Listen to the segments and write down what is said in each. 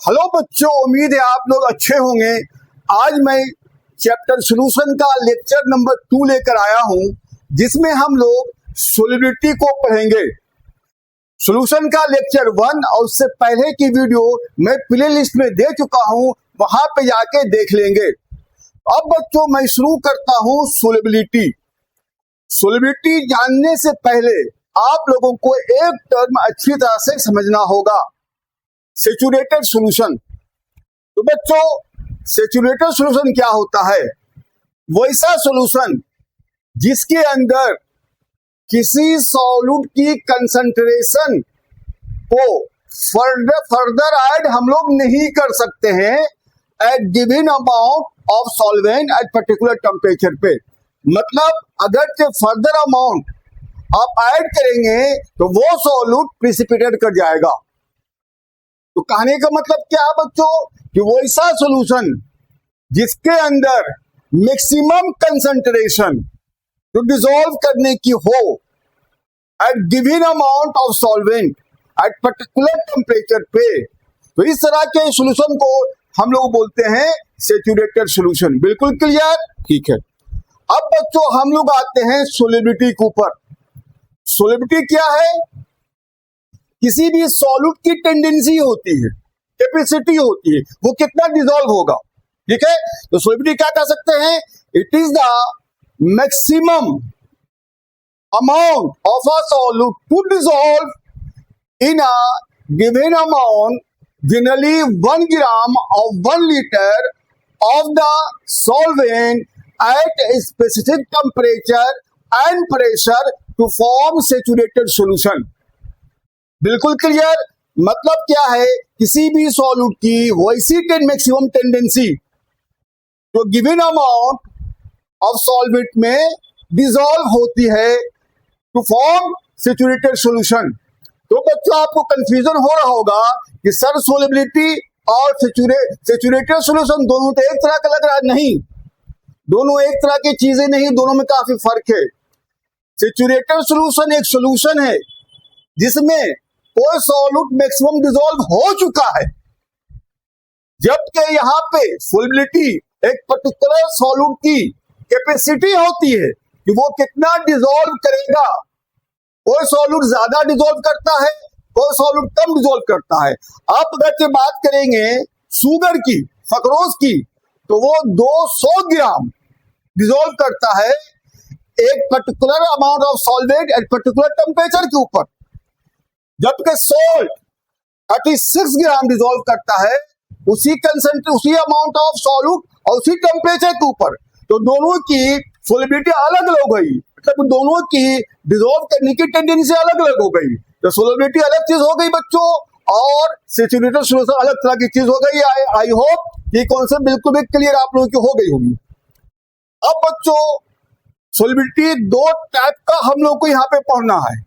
Hello बच्चों, उम्मीद है आप लोग अच्छे होंगे। आज मैं चैप्टर सॉल्यूशन का लेक्चर नंबर 2 लेकर आया हूं, जिसमें हम लोग सॉल्युबिलिटी को पढ़ेंगे। सॉल्यूशन का लेक्चर 1 और उससे पहले की वीडियो मैं प्ले लिस्ट में दे चुका हूं, वहां पे जाके देख लेंगे। अब बच्चों मैं शुरू करता हूं सॉल्युबिलिटी। सॉल्युबिलिटी जानने से पहले आप लोगों को एक टर्म अच्छी तरह से समझना होगा, सैचुरेटेड सॉल्यूशन। तो बच्चों, सैचुरेटेड सॉल्यूशन क्या होता है? वैसा सॉल्यूशन जिसके अंदर किसी सॉल्यूट की कंसंट्रेशन को फर्दर ऐड हम लोग नहीं कर सकते हैं at given amount of solvent at particular temperature पे। मतलब अगर के फर्दर अमाउंट आप ऐड करेंगे तो वो सॉल्यूट प्रिसिपिटेट कर जाएगा। तो कहने का मतलब क्या है बच्चों, कि वैसा सॉल्यूशन जिसके अंदर मैक्सिमम कंसंट्रेशन जो डिसॉल्व करने की हो at given amount of solvent at particular temperature पे, तो इस तरह के सॉल्यूशन को हम लोग बोलते हैं सैचुरेटेड सॉल्यूशन। बिल्कुल क्लियर? ठीक है। अब बच्चों हम लोग आते हैं सॉल्युबिलिटी के ऊपर। सॉल्युबिलिटी क्या है? किसी भी सॉल्यूट की टेंडेंसी होती है, कैपेसिटी होती है, वो कितना डिसॉल्व होगा। ठीक है, तो सॉल्युबिलिटी क्या कह सकते हैं? It is the maximum amount of a solute to dissolve in a given amount, generally 1 gram of 1 liter of the solvent at a specific temperature and pressure to form saturated solution। बिल्कुल clear? मतलब क्या है, किसी भी solute की वैसी maximum tendency जो given amount of solvent में डिसॉल्व होती है टू फॉर्म सैचुरेटेड सॉल्यूशन। तो बच्चों आपको कंफ्यूजन हो रहा होगा कि सर सॉल्युबिलिटी और सैचुरेटेड सॉल्यूशन दोनों तो एक तरह का लग रहा है। नहीं, दोनों एक तरह की चीजें नहीं, दोनों में काफी फर्क है। सैचुरेटेड सॉल्यूशन एक सॉल्यूशन है जिसमें कोई सॉल्यूट मैक्सिमम डिसॉल्व हो चुका है, जबकि यहाँ पे सॉल्युबिलिटी एक पर्टिकुलर सॉल्यूट की कैपेसिटी होती है कि वो कितना डिसॉल्व करेगा। कोई सॉल्यूट ज्यादा डिसॉल्व करता है, कोई सॉल्यूट कम डिसॉल्व करता है। आप अगर बात करेंगे शुगर की, सक्रोज की, तो वो 200 ग्राम डिसॉल्व करता है एक particular amount of solvent at particular temperature के ऊपर, जबकि सोल्ट 36 ग्राम डिसॉल्व करता है उसी अमाउंट ऑफ सॉल्यूट और उसी टेम्परेचर के ऊपर। तो दोनों की सॉल्युबिलिटी अलग अलग हो गई, मतलब दोनों की डिसॉल्व करने की टेंडेंसी अलग अलग हो गई। तो सॉल्युबिलिटी अलग चीज हो गई बच्चों, और सैचुरेटेड सॉल्यूशन अलग तरह की चीज हो गई। आई होप ये कॉन्सेप्ट बिल्कुल भी क्लियर आप लोगों की हो गई होगी। अब बच्चों सॉल्युबिलिटी 2 टाइप का हम लोग को यहाँ पे पढ़ना है।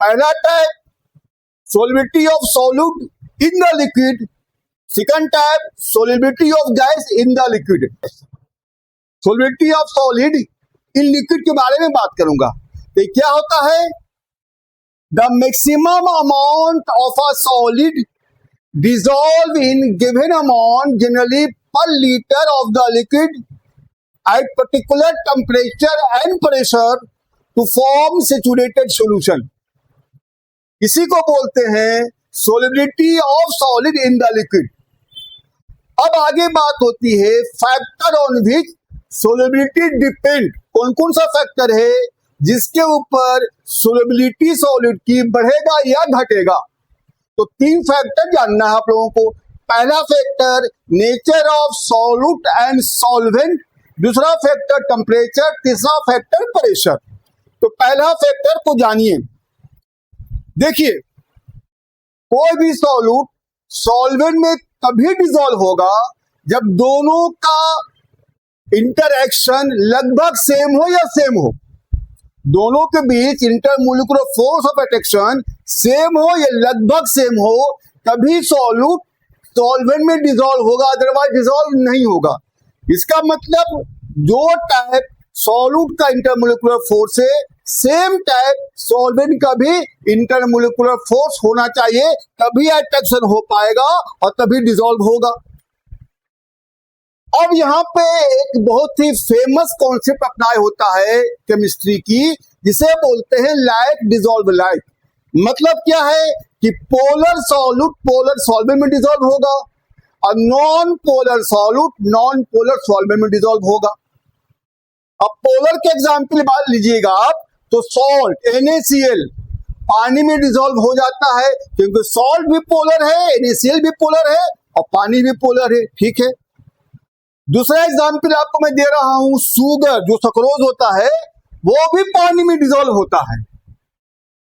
पहला type solubility of solute in the liquid, second type solubility of gas in the liquid। solubility of solid in liquid के बारे में बात करूंगा। तो क्या होता है? the maximum amount of a solid dissolve in given amount, generally per liter of the liquid at particular temperature and pressure to form saturated solution। इसी को बोलते हैं solubility of solid in the liquid। अब आगे बात होती है factor on which solubility depend. कौन कौन सा फैक्टर है जिसके ऊपर solubility सॉलिड की बढ़ेगा या घटेगा? तो 3 फैक्टर जानना है आप लोगों को। पहला factor nature of solute and solvent, दूसरा फैक्टर टेम्परेचर, तीसरा फैक्टर प्रेशर। तो पहला फैक्टर को जानिए। देखिए, कोई भी सॉल्यूट सॉल्वेंट में तभी डिसॉल्व होगा जब दोनों का इंटरएक्शन लगभग सेम हो या सेम हो। दोनों के बीच intermolecular force of attraction same हो या लगभग सेम हो, तभी सॉल्यूट सॉल्वेंट में डिसॉल्व होगा, अदरवाइज डिसॉल्व नहीं होगा। इसका मतलब 2 टाइप सॉल्यूट का इंटरमोलिकुलर फोर्स है, सेम टाइप सॉल्वेंट का भी इंटरमोलिकुलर फोर्स होना चाहिए, तभी अट्रैक्शन हो पाएगा और तभी डिसॉल्व होगा। अब यहाँ पे एक बहुत ही फेमस कॉन्सेप्ट अप्लाई होता है केमिस्ट्री की, जिसे बोलते हैं लाइक डिसॉल्व लाइक। मतलब क्या है कि पोलर सॉल्यूट पोलर सॉल्वेंट में डिसॉल्व होगा और non polar solute non polar solvent में डिसॉल्व होगा। अब पोलर के एग्जाम्पल मान लीजिएगा आप, तो सॉल्ट NaCl पानी में डिसॉल्व हो जाता है, क्योंकि सॉल्ट भी पोलर है, NaCl भी पोलर है और पानी भी पोलर है। ठीक है, दूसरा एग्जाम्पल आपको मैं दे रहा हूं, शुगर जो सक्रोज होता है वो भी पानी में डिसॉल्व होता है।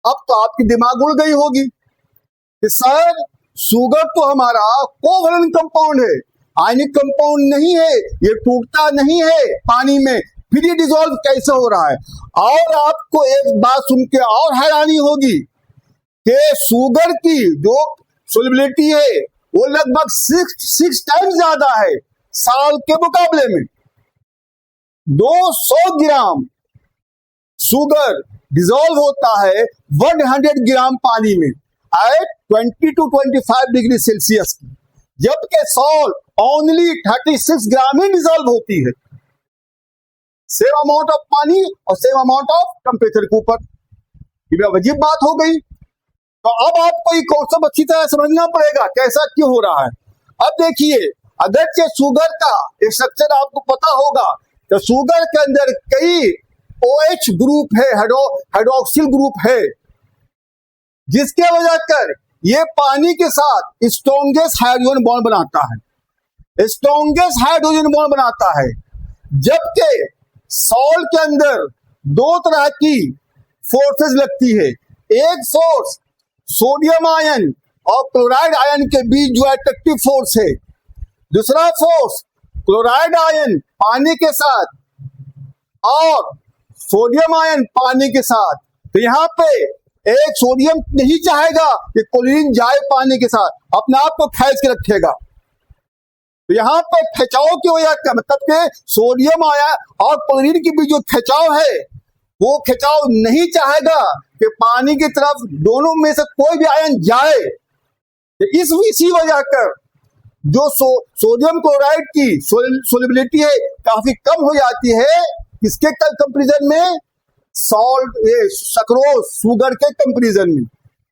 अब तो आपकी दिमाग उड़ गई होगी कि सर शुगर तो हमारा कोवैलेंट कंपाउंड है, आयनिक कंपाउंड नहीं है, ये टूटता नहीं है पानी में, फिर ये डिसॉल्व कैसे हो रहा है। और आपको एक बात सुन के और हैरानी होगी कि शुगर की जो सोलिबिलिटी है वो लगभग 6 टाइम्स ज्यादा है साल के मुकाबले में। 200 ग्राम शुगर डिसॉल्व होता है 100 ग्राम पानी में एट 20 to 25 डिग्री सेल्सियस, जबकि सॉल्ट ओनली 36 ग्राम ही डिसॉल्व होती है, सेम अमाउंट ऑफ पानी और सेम अमाउंट ऑफ टेम्परेचर के ऊपर। ये अजीब बात हो गई। तो अब आपको ये कॉन्सेप्ट अच्छी तरह समझना पड़ेगा कैसा क्यों हो रहा है। अब देखिए, अगरचे शुगर का स्ट्रक्चर आपको पता होगा, तो शुगर के अंदर कई OH ग्रुप है, हाइड्रोक्सिल ग्रुप है, जिसके वजह कर ये पानी के साथ स्ट्रॉन्गेस्ट हाइड्रोजन बॉन्ड बनाता है, स्ट्रॉन्गेस्ट हाइड्रोजन बॉन्ड बनाता है। जबकि सॉल्ट के अंदर दो तरह की फोर्सेस लगती है, एक फोर्स सोडियम आयन और क्लोराइड आयन के बीच जो अट्रैक्टिव फोर्स है, दूसरा फोर्स क्लोराइड आयन पानी के साथ और सोडियम आयन पानी के साथ। तो यहाँ पे एक सोडियम नहीं चाहेगा कि क्लोरीन जाए पानी के साथ, अपने आप को खींच के रखेगा। तो यहाँ पे खिंचाव की वजह का मतलब कि सोडियम आयन और क्लोरीन के बीच जो खिंचाव है, वो खिंचाव नहीं चाहेगा कि पानी की तरफ दोनों में से कोई भी आयन जाए। तो इसी वजह कर जो सोडियम क्लोराइड की सोलिबिलिटी है काफी कम हो जाती है, किसके कंपेरिजन में, सॉल्ट सक्रोज शुगर के कंपेरिजन में।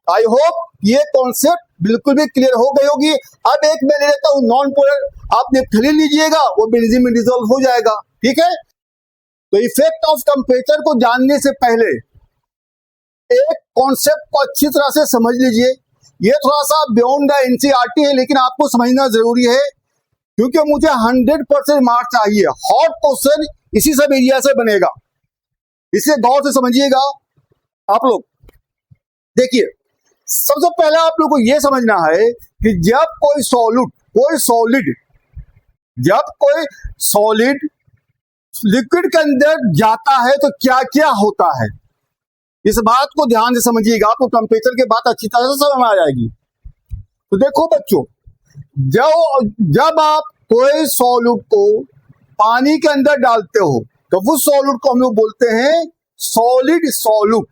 आई होप ये कॉन्सेप्ट बिल्कुल भी क्लियर हो गई होगी। अब एक मैं ले लेता हूं नॉन पोलर, आप खरीद लीजिएगा, वो बेंजीन में डिसॉल्व हो जाएगा। ठीक है, तो इफेक्ट ऑफ टेम्परेचर को जानने से पहले एक कॉन्सेप्ट को अच्छी तरह से समझ लीजिए। ये थोड़ा सा बियॉन्ड द NCERT है, लेकिन आपको समझना जरूरी है, क्योंकि मुझे 100% मार्क्स चाहिए। हॉट क्वेश्चन इसी सब एरिया से बनेगा, इसलिए गौर से समझिएगा आप लोग। देखिए, सबसे पहले आप लोग को यह समझना है कि जब कोई सॉलिड लिक्विड के अंदर जाता है तो क्या क्या होता है, इस बात को ध्यान से समझिएगा, आपको टेम्परेचर की बात अच्छी तरह से समझ में आ जाएगी। तो देखो बच्चों, जब आप कोई सॉलिड को पानी के अंदर डालते हो तो उस सॉलिड को हम लोग बोलते हैं सॉलिड सॉल्यूट।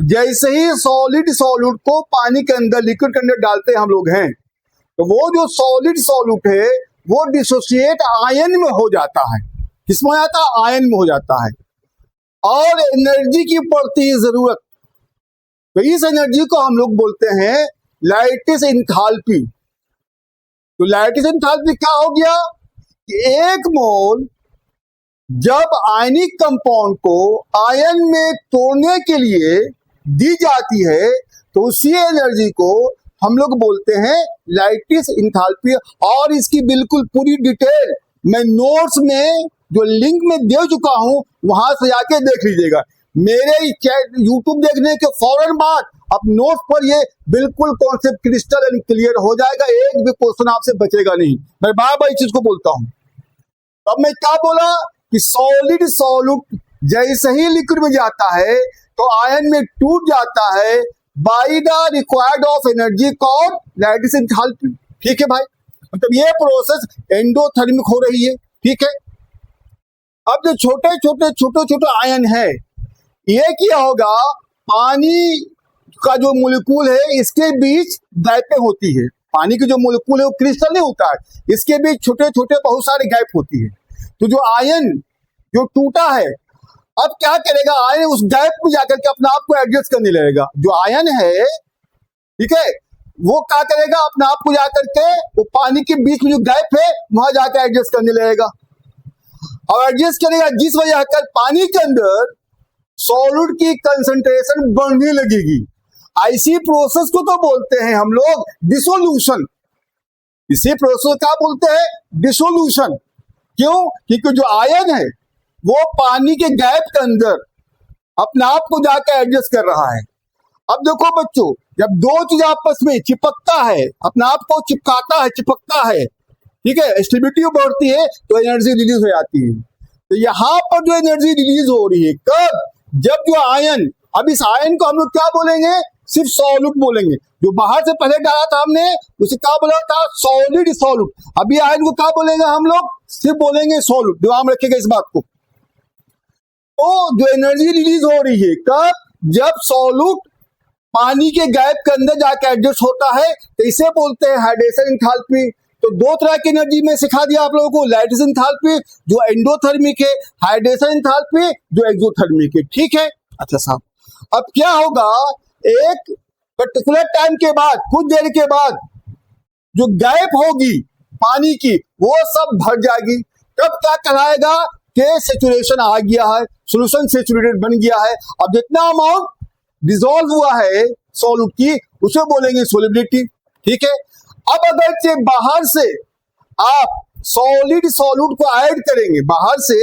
जैसे ही सॉलिड सॉल्यूट को पानी के अंदर लिक्विड के अंदर डालते हम लोग हैं, तो वो जो सॉलिड सॉल्यूट है वो डिसोसिएट आयन में हो जाता है। किसमें हो जाता है? आयन में हो जाता है। और एनर्जी की पड़ती है जरूरत, तो इस एनर्जी को हम लोग बोलते हैं लैटिस एंथैल्पी। तो लैटिस एंथैल्पी क्या हो गया कि एक मोल जब आयनिक कंपाउंड को आयन में तोड़ने के लिए दी जाती है तो उसी एनर्जी को हम लोग बोलते हैं लैटिस एंथैल्पी। और इसकी बिल्कुल पूरी डिटेल मैं नोट्स में जो लिंक में दे चुका हूं, वहां से जाके देख लीजिएगा। मेरे यूट्यूब देखने के फौरन बाद अब नोट्स पर ये बिल्कुल कॉन्सेप्ट क्रिस्टल एंड क्लियर हो जाएगा, एक भी क्वेश्चन आपसे बचेगा नहीं। मैं बार बार इस चीज को बोलता हूं। अब मैं क्या बोला कि सॉलिड सॉल्यूट जैसे ही लिक्विड में जाता है तो आयन में टूट जाता है by the required of energy called lattice enthalpy. ठीक है भाई, मतलब ये प्रोसेस एंडोथर्मिक हो रही है। ठीक है, अब जो छोटे आयन है, ये क्या होगा, पानी का जो मोलिक्यूल है इसके बीच गैपें होती है। पानी की जो मोलिक्यूल है वो क्रिस्टल नहीं होता है, इसके बीच छोटे छोटे बहुत सारे गैप होती है। तो जो आयन जो टूटा है, अब क्या करेगा, आयन उस गैप में जाकर के अपने आप को एडजस्ट करने लगेगा। जो आयन है, ठीक है, वो क्या करेगा, अपने आप को जाकर के वो पानी के बीच में जो गैप है वहां जाकर एडजस्ट करने लगेगा। और एडजस्ट करेगा जिस वजह कर पानी के अंदर सॉलिड की कंसंट्रेशन बढ़ने लगेगी। ऐसी प्रोसेस को तो बोलते हैं हम लोग डिसोल्यूशन। इसी प्रोसेस क्या बोलते हैं, डिसोल्यूशन। क्यों? क्योंकि जो आयन है वो पानी के गैप के अंदर अपने आप को जाकर एडजस्ट कर रहा है। अब देखो बच्चों, जब दो चीज आपस में चिपकता है, अपने आप को चिपकाता है, चिपकता है, ठीक है, स्टेबिलिटी बढ़ती है तो एनर्जी रिलीज हो जाती है। तो यहां पर जो एनर्जी रिलीज हो रही है कब, जब जो आयन, अब इस आयन को हम लोग क्या बोलेंगे, सिर्फ सॉलिड बोलेंगे। जो बाहर से पहले डाला था हमने उसे क्या बोला था, सॉलिड सॉलिड। अभी आयन को क्या बोलेंगे हम लोग, सिर्फ बोलेंगे सॉलिड। दिमाग रखिएगा इस बात को। तो जो एनर्जी रिलीज हो रही है कब, जब सॉलिड पानी के गैप के अंदर जाके एडजस्ट होता है, तो इसे बोलते हैं हाइड्रेशन एंथैल्पी। तो दो तरह की एनर्जी में सिखा दिया आप लोगों को, लैटिस एंथैल्पी जो एंडोथर्मिक है, हाइड्रेशन एंथैल्पी जो एक्सोथर्मिक है, ठीक है। अच्छा साहब, अब क्या होगा, एक पर्टिकुलर टाइम के बाद, कुछ देर के बाद जो गैप होगी पानी की वो सब भर जाएगी। तब क्या कहलाएगा कि सैचुरेशन आ गया है, सॉल्यूशन सैचुरेटेड बन गया है। अब जितना अमाउंट डिसॉल्व हुआ है सॉल्यूट की उसे बोलेंगे सोलिबिलिटी, ठीक है। अब अगर से बाहर से आप सॉलिड सॉल्यूट को ऐड करेंगे, बाहर से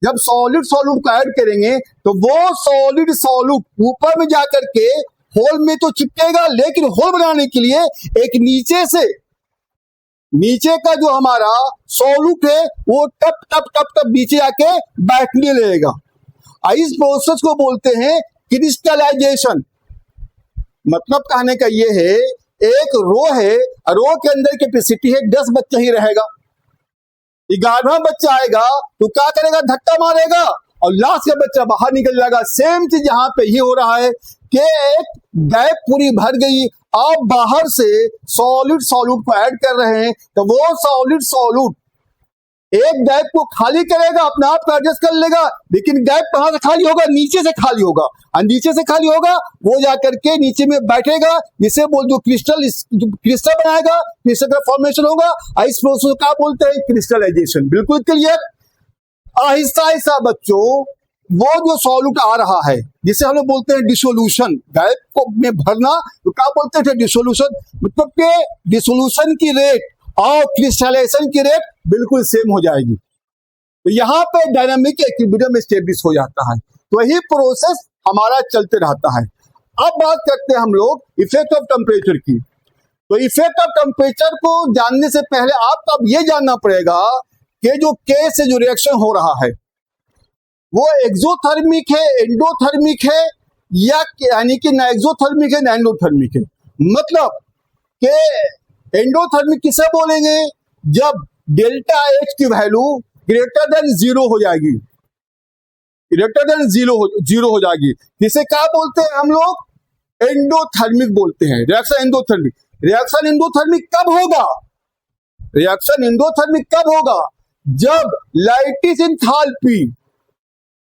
जब सॉलिड सॉल्यूट को ऐड करेंगे तो वो सॉलिड सॉल्यूट ऊपर में जाकर के होल में तो चिपकेगा, लेकिन होल बनाने के लिए एक नीचे से, नीचे का जो हमारा सॉल्यूट है वो टप टप टप टप नीचे आके बैठने लगेगा। इस प्रोसेस को बोलते हैं क्रिस्टलाइजेशन। मतलब कहने का ये है, एक रो है, रो के अंदर कैपेसिटी है 10 बच्चा ही रहेगा। 11वां बच्चा आएगा तो क्या करेगा, धक्का मारेगा और लास्ट का बच्चा बाहर निकल जाएगा। सेम चीज यहाँ पे ही हो रहा है कि एक गैप पूरी भर गई, आप बाहर से सॉलिड सॉल्यूट को ऐड कर रहे हैं तो वो सॉलिड सॉल्यूट एक गैप को खाली करेगा, अपने आप को एडजस्ट कर लेगा। लेकिन गैप कहां से खाली होगा, नीचे से खाली होगा, और नीचे से खाली होगा वो जाकर के नीचे में बैठेगा, जिसे बोल जो क्रिस्टल बनाएगा, क्रिस्टल का फॉर्मेशन होगा। इस प्रोसेस को क्या बोलते हैं, क्रिस्टलाइजेशन। बिल्कुल क्लियर। आहिस्ता आहिस्ता बच्चों वो जो सॉल्यूट आ रहा है जिसे हम लोग बोलते हैं डिसोल्यूशन, गैप को में भरना, तो क्या बोलते थे, डिसोल्यूशन। मतलब कि डिसोल्यूशन की रेट और क्रिस्टलाइजेशन की रेट बिल्कुल सेम हो जाएगी। तो यहाँ पे डायनामिक इक्विलिब्रियम एस्टेब्लिश हो जाता है। तो यही प्रोसेस हमारा चलते रहता है। अब बात करते हैं हम लोग इफेक्ट ऑफ टेम्परेचर की। तो इफेक्ट ऑफ टेम्परेचर को जानने से पहले आपको अब ये जानना पड़ेगा कि जो के से जो रिएक्शन हो रहा है वो एक्सोथर्मिक है, एंडोथर्मिक है, या यानी कि ना एक्सोथर्मिक है ना एंडोथर्मिक है। मतलब कि एंडोथर्मिक किसे बोलेंगे, जब डेल्टा एच की वैल्यू ग्रेटर देन 0 हो जाएगी, ग्रेटर देन 0 हो जाएगी, जिसे क्या बोलते हैं हम लोग, एंडोथर्मिक बोलते हैं। रिएक्शन एंडोथर्मिक, रिएक्शन एंडोथर्मिक कब होगा, रिएक्शन एंडोथर्मिक कब होगा, जब लैटिस एंथैल्पी,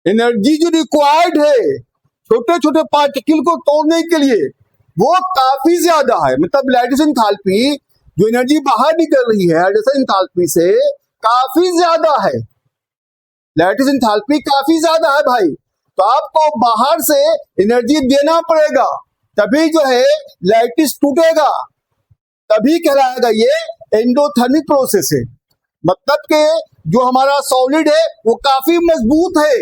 एनर्जी जो रिक्वायर्ड है छोटे छोटे पार्टिकल को तोड़ने के लिए वो काफी ज्यादा है। मतलब लैटिस एंथैल्पी जो एनर्जी बाहर निकल रही है हाइड्रेशन एंथैल्पी से काफी ज्यादा है, लैटिस एंथैल्पी काफी ज्यादा है भाई। तो आपको बाहर से एनर्जी देना पड़ेगा, तभी जो है लैटिस टूटेगा, तभी कहलाएगा ये एंडोथर्मिक प्रोसेस है। मतलब कि जो हमारा सॉलिड है वो काफी मजबूत है,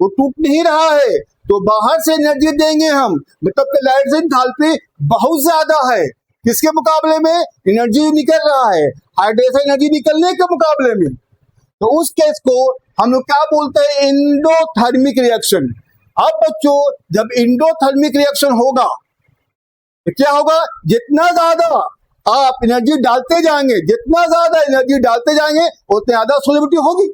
वो टूट नहीं रहा है, तो बाहर से एनर्जी देंगे हम। मतलब कि लैटिस एंथैल्पी बहुत ज्यादा है, किसके मुकाबले में, एनर्जी निकल रहा है हाइड्रेशन एनर्जी निकलने के मुकाबले में। तो उस केस को हम लोग क्या बोलते हैं, एंडोथर्मिक रिएक्शन। अब बच्चों जब एंडोथर्मिक रिएक्शन होगा तो क्या होगा, जितना ज्यादा आप एनर्जी डालते जाएंगे, जितना ज्यादा एनर्जी डालते जाएंगे उतनी ज्यादा सोलिबिलिटी होगी।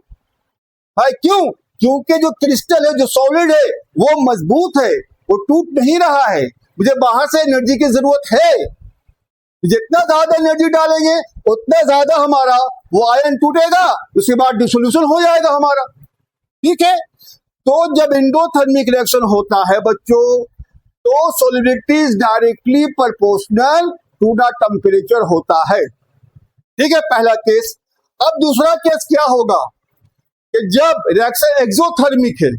भाई क्यों? क्योंकि जो क्रिस्टल है, जो सॉलिड है, वो मजबूत है, वो टूट नहीं रहा है। मुझे बाहर से एनर्जी की जरूरत है, जितना ज्यादा एनर्जी डालेंगे उतना ज्यादा हमारा वो आयन टूटेगा, उसके बाद डिसोल्यूशन हो जाएगा हमारा। ठीक है, तो जब एंडोथर्मिक रिएक्शन होता है बच्चों, तो solubility is directly proportional to the temperature होता है। ठीक है, पहला केस। अब दूसरा केस क्या होगा कि जब रिएक्शन एक्सोथर्मिक है,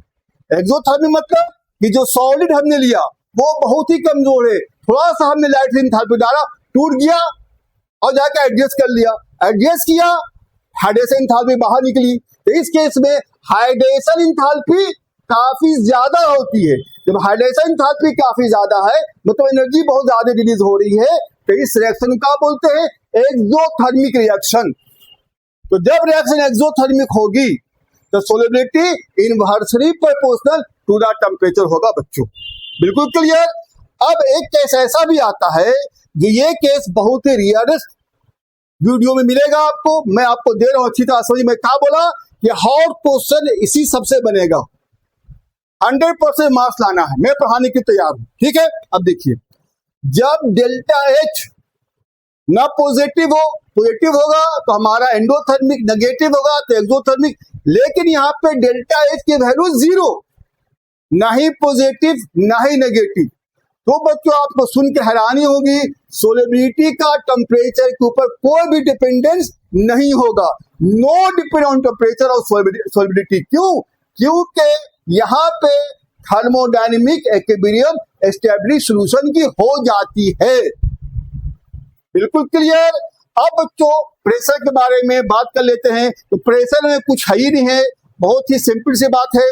एक्सोथर्मिक मतलब कि जो सॉलिड हमने लिया वो बहुत ही कमजोर है, थोड़ा सा हमने लाइट एंथैल्पी डाला, टूट गया और जाकर एडजस्ट कर लिया, एडजस्ट किया, हाइड्रेशन एंथैल्पी बाहर निकली। तो इस केस में हाइड्रेशन एंथैल्पी काफी ज्यादा होती है। जब हाइड्रेशन एंथैल्पी काफी ज्यादा है मतलब एनर्जी बहुत ज्यादा रिलीज हो रही है, तो इस रिएक्शन का बोलते हैं एक्सोथर्मिक रिएक्शन। तो जब रिएक्शन एक्सोथर्मिक होगी तो solubility inversely proportional to the temperature होगा बच्चों। बिल्कुल क्लियर। अब एक केस ऐसा भी आता है जो ये केस बहुत ही रियरेस्ट वीडियो में मिलेगा आपको, मैं आपको दे रहा हूं अच्छी तरह समझ। मैं क्या बोला कि हॉट क्वेश्चन इसी सबसे बनेगा, 100% मार्क्स लाना है, मैं पढ़ाने की तैयार हूं। ठीक है, अब देखिए, जब डेल्टा एच ना पॉजिटिव हो, पॉजिटिव होगा तो हमारा एंडोथर्मिक, नेगेटिव होगा तो एक्सोथर्मिक। लेकिन यहाँ पे डेल्टा एच की वैल्यू 0, ना ही पॉजिटिव ना ही नेगेटिव। तो बच्चों आपको सुन के हैरानी होगी, सोलिबिलिटी का टेम्परेचर के ऊपर कोई भी डिपेंडेंस नहीं होगा, no depend on temperature of solubility. क्यों? क्योंकि यहाँ पे थर्मोडायनेमिक इक्विलिब्रियम एस्टेब्लिश सॉल्यूशन की हो जाती है। बिल्कुल क्लियर। अब बच्चों प्रेशर के बारे में बात कर लेते हैं। तो प्रेशर में कुछ है ही नहीं है, बहुत ही सिंपल सी बात है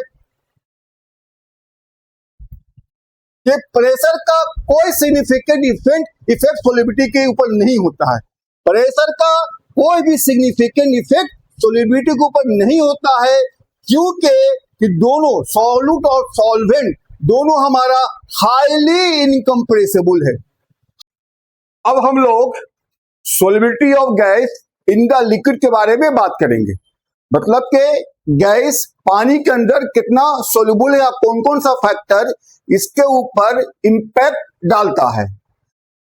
कि प्रेशर का कोई सिग्निफिकेंट इफेक्ट सोलिबिलिटी के ऊपर नहीं होता है। प्रेशर का कोई भी सिग्निफिकेंट इफेक्ट सोलिबिलिटी के ऊपर नहीं होता है, क्योंकि दोनों सॉल्यूट और सॉल्वेंट दोनों हमारा हाईली इनकम्प्रेसिबल है। अब हम लोग solubility of gas in the liquid के बारे में बात करेंगे, मतलब कि गैस पानी के अंदर कितना सोल्यूबल है या कौन कौन सा फैक्टर इसके ऊपर इंपैक्ट डालता है।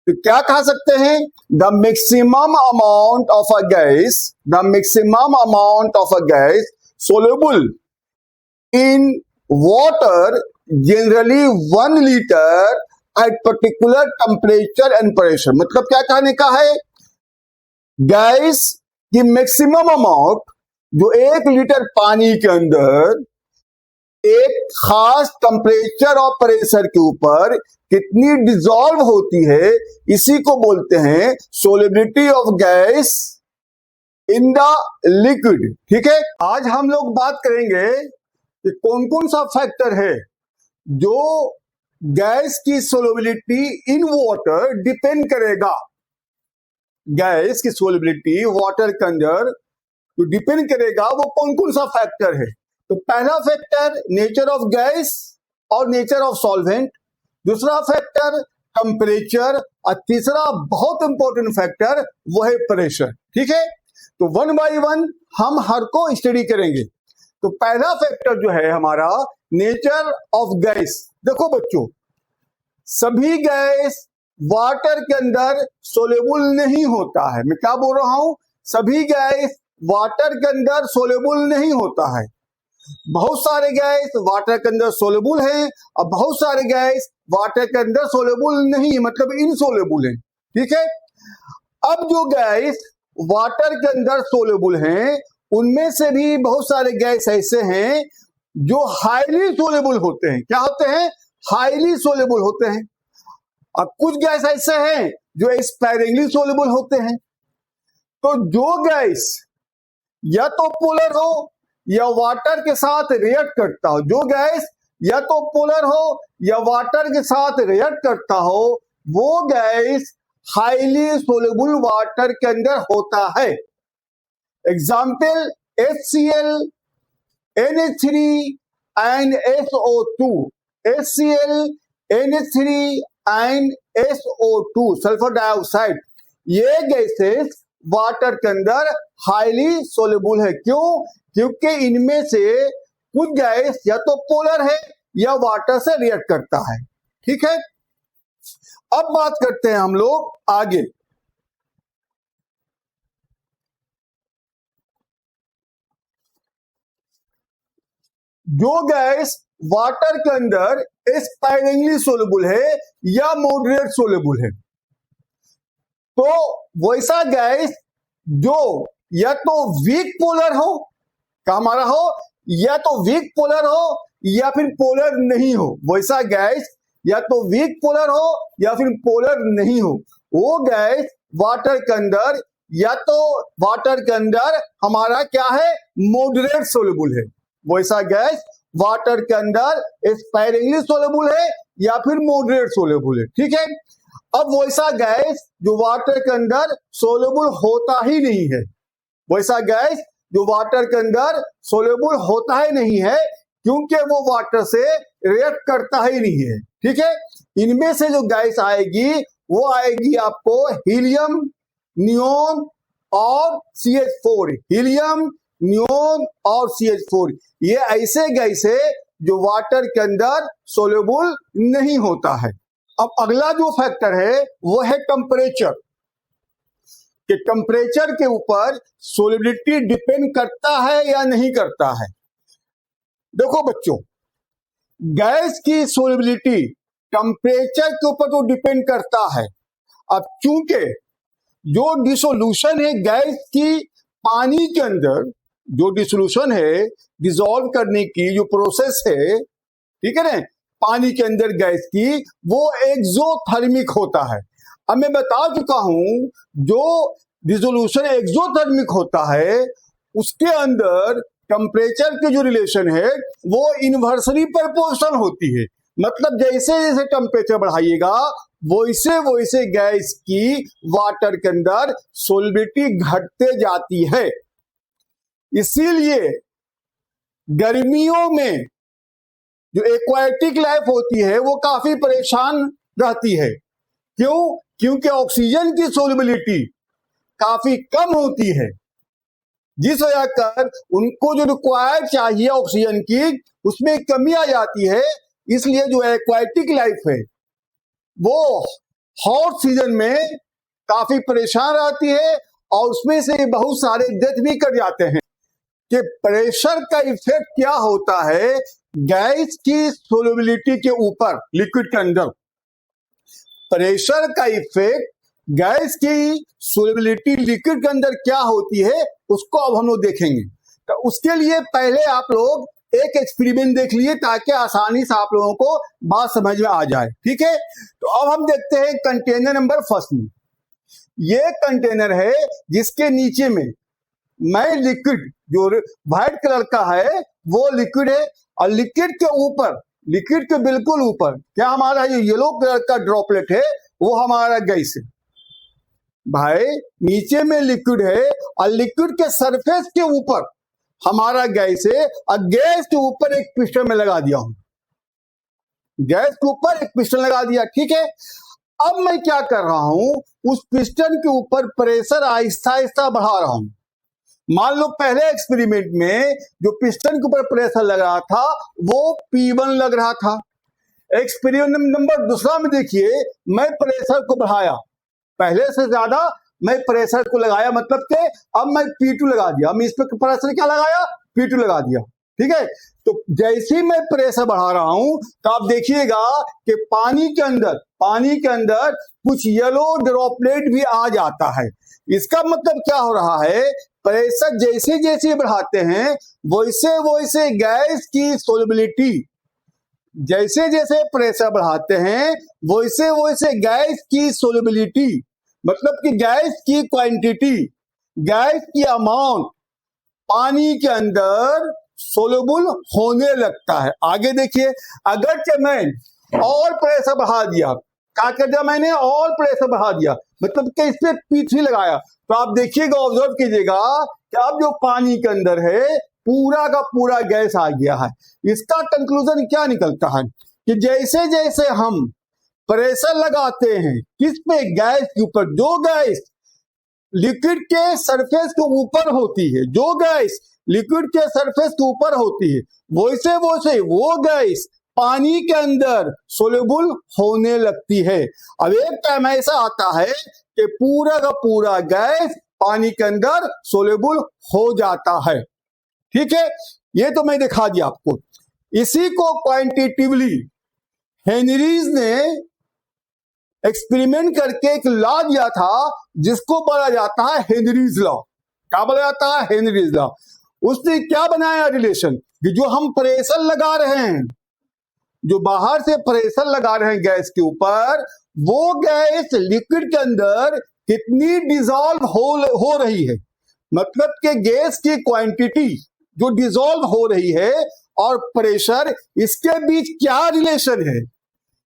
तो क्या कह सकते हैं, the maximum amount of a gas, the maximum amount of a gas soluble in water generally 1 litre at particular temperature and pressure. मतलब क्या कहने का है, गैस की मैक्सिमम अमाउंट जो 1 लीटर पानी के अंदर एक खास टेम्परेचर और प्रेशर के ऊपर कितनी डिसॉल्व होती है, इसी को बोलते हैं solubility of gas in the liquid. ठीक है, आज हम लोग बात करेंगे कि कौन कौन सा फैक्टर है जो गैस की सोलिबिलिटी इन वाटर डिपेंड करेगा। गैस की सोलिबिलिटी वाटर के अंदर जो डिपेंड करेगा वो कौन कौन सा फैक्टर है। तो पहला फैक्टर नेचर ऑफ गैस और नेचर ऑफ सॉल्वेंट, दूसरा फैक्टर टेम्परेचर, और तीसरा बहुत इंपॉर्टेंट फैक्टर वो है प्रेशर। ठीक है, तो 1 बाय 1 हम हर को स्टडी करेंगे। तो पहला फैक्टर जो है हमारा नेचर ऑफ गैस। देखो बच्चों, सभी गैस वाटर के अंदर सोल्यूबल नहीं होता है। मैं क्या बोल रहा हूं, सभी गैस वाटर के अंदर सोल्यूबल नहीं होता है। बहुत सारे गैस वाटर के अंदर सोल्यूबल हैं और बहुत सारे गैस वाटर के अंदर सोल्यूबल नहीं है, मतलब इनसोल्यूबल है। ठीक है, अब जो गैस वाटर के अंदर सोल्यूबल हैं उनमें से भी बहुत सारे गैस ऐसे हैं जो हाईली सोल्यूबल होते हैं। क्या होते हैं? हाईली सोल्यूबल होते हैं। और कुछ गैस ऐसे हैं जो स्पायरिंगली सोल्यूबल होते हैं। तो जो गैस या तो पोलर हो या वाटर के साथ रिएक्ट करता हो, जो गैस या तो पोलर हो या वाटर के साथ रिएक्ट करता हो, वो गैस हाईली सोल्यूबल वाटर के अंदर होता है। Example HCl, NH3 and SO2। HCl, NH3 and SO2 sulphur dioxide, ये गैसेस वाटर के अंदर हाईली सोल्यूबल है। क्यों? क्योंकि इनमें से कुछ गैस या तो पोलर है या वाटर से रिएक्ट करता है। ठीक है, अब बात करते हैं हम लोग आगे। जो गैस वाटर के अंदर स्पाइरिंगली सोल्यूबल है या मॉडरेट सोल्यूबल है, तो वैसा गैस जो या तो वीक पोलर हो, का हमारा हो, या तो वीक पोलर हो या फिर पोलर नहीं हो, वैसा गैस या तो वीक पोलर हो या फिर पोलर नहीं हो, वो गैस वाटर के अंदर या तो वाटर के अंदर हमारा क्या है, मॉडरेट सोल्यूबल है। वैसा गैस वाटर के अंदर स्पाइरिंगली सोल्यूबल है या फिर मॉडरेट सोल्यूबल है। ठीक है, अब वैसा गैस जो वाटर के अंदर सोल्यूबल होता ही नहीं है, वैसा गैस जो वाटर के अंदर सोल्यूबल होता ही नहीं है, क्योंकि वो वाटर से रिएक्ट करता ही नहीं है। ठीक है, इनमें से जो गैस आएगी वो आएगी आपको हीलियम, नियोन और CH4। हीलियम, नियोन और CH4 ये ऐसे गैस है जो वाटर के अंदर सोल्यूबल नहीं होता है। अब अगला जो फैक्टर है वो है टेम्परेचर, कि टेम्परेचर के ऊपर सोल्युबिलिटी डिपेंड करता है या नहीं करता है। देखो बच्चों, गैस की सोल्युबिलिटी टेम्परेचर के ऊपर तो डिपेंड करता है। अब चूंकि जो डिसोल्यूशन है गैस की पानी के अंदर, जो डिसोल्यूशन है डिसॉल्व करने की जो प्रोसेस है, ठीक है ना, पानी के अंदर गैस की, वो एक्सोथर्मिक होता है। अब मैं बता चुका हूं, जो डिसोल्यूशन एक्सोथर्मिक होता है उसके अंदर टेम्परेचर की जो रिलेशन है वो इनवर्सली प्रोपोर्शनल होती है। मतलब जैसे जैसे टेम्परेचर बढ़ाइएगा वैसे वैसे गैस की वाटर के अंदर सोल्युबिलिटी घटते जाती है। इसीलिए गर्मियों में जो एक्वाटिक लाइफ होती है वो काफी परेशान रहती है। क्यों? क्योंकि ऑक्सीजन की सोल्युबिलिटी काफी कम होती है, जिस वजह कर उनको जो रिक्वायर्ड चाहिए ऑक्सीजन की उसमें कमी आ जाती है। इसलिए जो एक्वाटिक लाइफ है वो हॉट सीजन में काफी परेशान रहती है और उसमें से बहुत सारे डेथ भी कर जाते हैं। कि प्रेशर का इफेक्ट क्या होता है गैस की सोल्युबिलिटी के ऊपर लिक्विड के अंदर। प्रेशर का इफेक्ट गैस की सोल्युबिलिटी लिक्विड के अंदर क्या होती है उसको अब हम लोग देखेंगे। तो उसके लिए पहले आप लोग एक एक्सपेरिमेंट देख लिए ताकि आसानी से आप लोगों को बात समझ में आ जाए। ठीक है, तो अब हम देखते हैं कंटेनर नंबर फर्स्ट में। ये कंटेनर है जिसके नीचे में मैं लिक्विड जो व्हाइट कलर का है वो लिक्विड है, और लिक्विड के ऊपर, लिक्विड के बिल्कुल ऊपर क्या हमारा ये येलो कलर का ड्रॉपलेट है वो हमारा गैस है। भाई नीचे में लिक्विड है और लिक्विड के सरफेस के ऊपर हमारा गैस है, और गैस के ऊपर एक पिस्टन में लगा दिया हूं, गैस के ऊपर एक पिस्टन लगा दिया। ठीक है, अब मैं क्या कर रहा हूं, उस पिस्टन के ऊपर प्रेशर आहिस्ता आहिस्ता बढ़ा रहा हूं। मान लो पहले एक्सपेरिमेंट में जो पिस्टन के ऊपर प्रेशर लग रहा था वो P1 लग रहा था। एक्सपेरिमेंट नंबर दूसरा में देखिए, मैं प्रेशर को बढ़ाया, पहले से ज्यादा मैं प्रेशर को लगाया, मतलब कि अब मैं P2 लगा दिया। मैं इस पर प्रेशर क्या लगाया, P2 लगा दिया। ठीक है, तो जैसे ही मैं प्रेशर बढ़ा रहा हूं तो आप देखिएगा कि पानी के अंदर कुछ येलो ड्रॉपलेट भी आ जाता है। इसका मतलब क्या हो रहा है, प्रेशर जैसे जैसे बढ़ाते हैं वैसे वैसे गैस की सोल्युबिलिटी, जैसे जैसे प्रेशर बढ़ाते हैं वैसे वैसे गैस की सोल्युबिलिटी, मतलब कि गैस की क्वांटिटी, गैस की अमाउंट पानी के अंदर सोल्युबल होने लगता है। आगे देखिए, अगर मैं और प्रेशर बढ़ा दिया, क्या कर दिया मैंने, और प्रेशर बढ़ा दिया, मतलब कि इस पे P3 लगाया, तो आप देखिएगा, ऑब्जर्व कीजिएगा कि अब जो पानी के अंदर है पूरा का पूरा गैस आ गया है। इसका कंक्लूजन क्या निकलता है कि जैसे जैसे हम प्रेशर लगाते हैं किस पे, गैस के ऊपर, जो गैस लिक्विड के सरफेस के ऊपर होती है, जो गैस लिक्विड के सरफेस के ऊपर होती है, वैसे वैसे वो गैस पानी के अंदर सोल्यूबल होने लगती है। अब एक टाइम ऐसा आता है कि पूरा का पूरा गैस पानी के अंदर सोल्यूबल हो जाता है। ठीक है, ये तो मैं दिखा दिया आपको। इसी को क्वांटिटिवली हेनरीज ने एक्सपेरिमेंट करके एक लॉ दिया था, जिसको बोला जाता है हेनरीज लॉ। क्या बोला जाता है? Henry's law. उसने क्या बनाया रिलेशन कि जो हम प्रेशर लगा रहे हैं, जो बाहर से प्रेशर लगा रहे हैं गैस के ऊपर, वो गैस लिक्विड के अंदर कितनी डिसॉल्व हो रही है, मतलब कि गैस की क्वांटिटी जो डिसॉल्व हो रही है और प्रेशर, इसके बीच क्या रिलेशन है,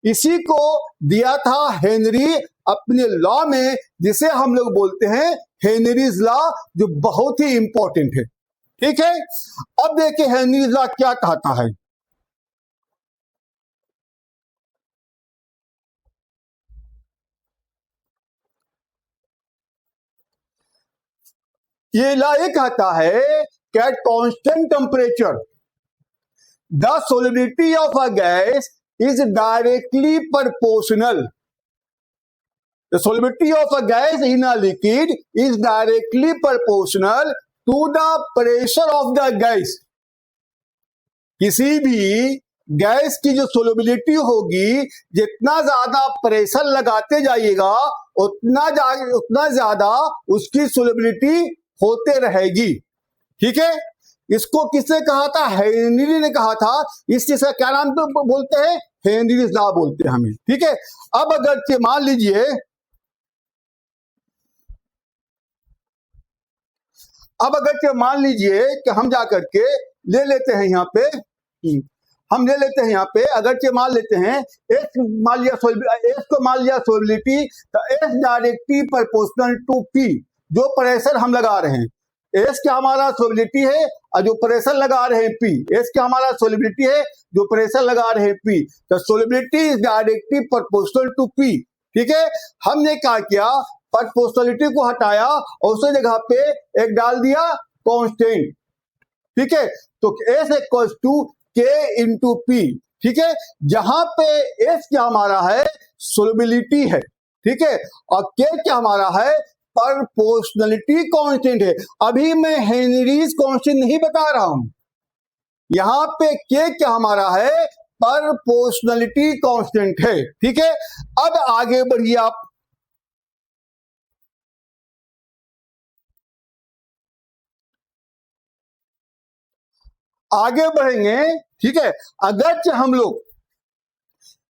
इसी को दिया था हेनरी अपने लॉ में, जिसे हम लोग बोलते हैं हेनरीज लॉ, जो बहुत ही इंपॉर्टेंट है। ठीक है, अब देखिए हेनरीज लॉ क्या कहता है। ये लॉ ये कहता है कि at constant temperature the solubility of a gas is directly proportional. The solubility of a gas in a liquid is directly proportional to the pressure of the gas. किसी भी गैस की जो सोलबिलिटी होगी, जितना ज्यादा प्रेशर लगाते जाइएगा उतना ज्यादा उसकी सोलबिलिटी होते रहेगी। ठीक है, इसको किसने कहा था? हेनरी ने कहा था। इस चीज का क्या नाम बोलते हैं? हेनरीज लॉ बोलते हैं हमें। ठीक है, अब अगर मान लीजिए कि हम जाकर के ले लेते हैं यहाँ पे, अगर मान लेते हैं एस को मान लिया सोलिबिलिटी, तो S directly proportional to P, जो प्रेशर हम लगा रहे हैं, एस क्या हमारा सोलिबिलिटी है और जो प्रेशर लगा रहे हैं पी, एस क्या हमारा सोलिबिलिटी है, जो प्रेशर लगा रहे हैं पी, तो solubility is directly proportional to P. ठीक है, हमने क्या किया, प्रोपोर्शनलिटी को हटाया और उसी जगह पे एक डाल दिया कांस्टेंट। ठीक है, तो एस इक्वल्स टू के इंटू पी। ठीक है, जहां पे एस क्या हमारा है? सोलिबिलिटी है। ठीक है, और के क्या हमारा है? प्रोपोर्शनलिटी कांस्टेंट है। अभी मैं हेनरीज कांस्टेंट नहीं बता रहा हूं, यहां पे के क्या हमारा है? प्रोपोर्शनलिटी कांस्टेंट है। ठीक है, अब आगे बढ़िए आप। आगे बढ़ेंगे। ठीक है, अगर हम लोग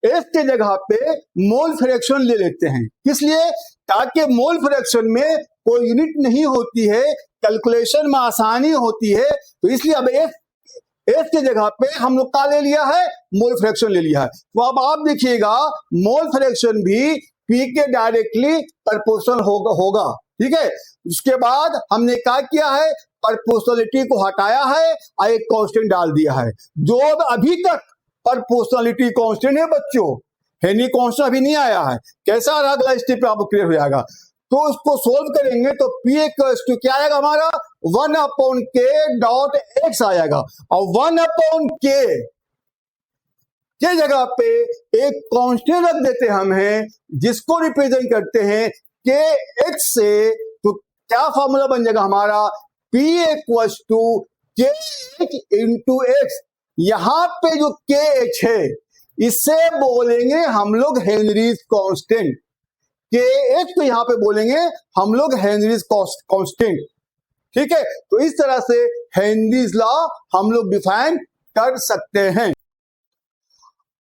एस के जगह पे मोल फ्रैक्शन ले लेते हैं, इसलिए ताकि मोल फ्रैक्शन में कोई यूनिट नहीं होती है, कैलकुलेशन में आसानी होती है, तो इसलिए अब एस के जगह पे हम लोग का ले लिया है? मोल फ्रैक्शन ले लिया है। तो अब आप देखिएगा मोल फ्रैक्शन भी पी के डायरेक्टली प्रोपोर्शनल होगा। ठीक है, उसके बाद हमने क्या किया है? प्रोपोर्शनलिटी को हटाया है और एक कांस्टेंट डाल दिया है, जो अभी तक प्रोपोर्शनलिटी कांस्टेंट है बच्चों, हेनरी कांस्टेंट अभी नहीं आया है। कैसा रहा? अगला स्टेप पे आपको क्लियर हो जाएगा। तो उसको सोल्व करेंगे तो पी इक्वल्स टू क्या आएगा हमारा? 1/k डॉट एक्स आएगा, और 1/k के जगह पे एक कांस्टेंट रख देते हम हैं, जिसको रिप्रेजेंट करते हैं के एक्स से। तो क्या फॉर्मूला बन जाएगा हमारा? P इक्वल्स टू के एच इंटू एक्स। यहां पे जो के एच है, इसे बोलेंगे हम लोग हेनरीज कांस्टेंट। के एच को यहां पे बोलेंगे हम लोग हेनरीज कांस्टेंट। ठीक है, तो इस तरह से हेनरीज लॉ हम लोग डिफाइन कर सकते हैं।